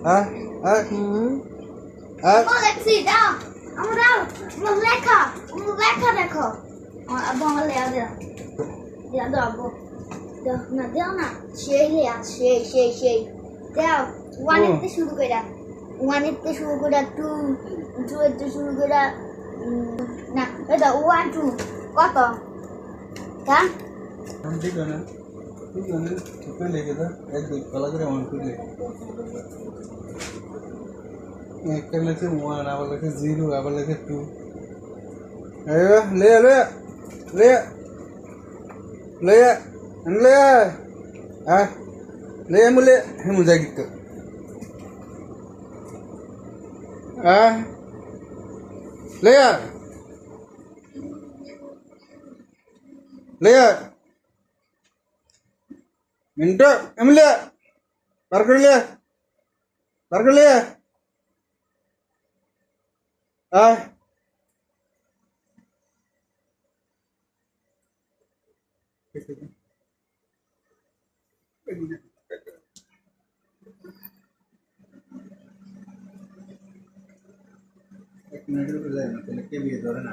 হ্যাঁ হ্যাঁ হ্যাঁ আমার লেখছি দাও আমরা লেখা দেখো আব্বু আমার লেখা দাও দাও আব্বু দাও না সেই লেখা সেই দাও ওয়ানেতে শুরু করে ওয়ানেতে শুরু করে টু এতে শুরু করে না এটা 1 2 কত হ্যাঁ ठीक है ना कितने लेके था एक दो कला करे वन टू लेके एक कर लेके वन आवर लेके जीरो आवर लेके टू अरे ले ले ले ले ले ah ले मुझे gitu ah ले ले मिनटो एमले पार कर ले ah एक मिनट रुक जाए ना पहले के लिए दौड़ना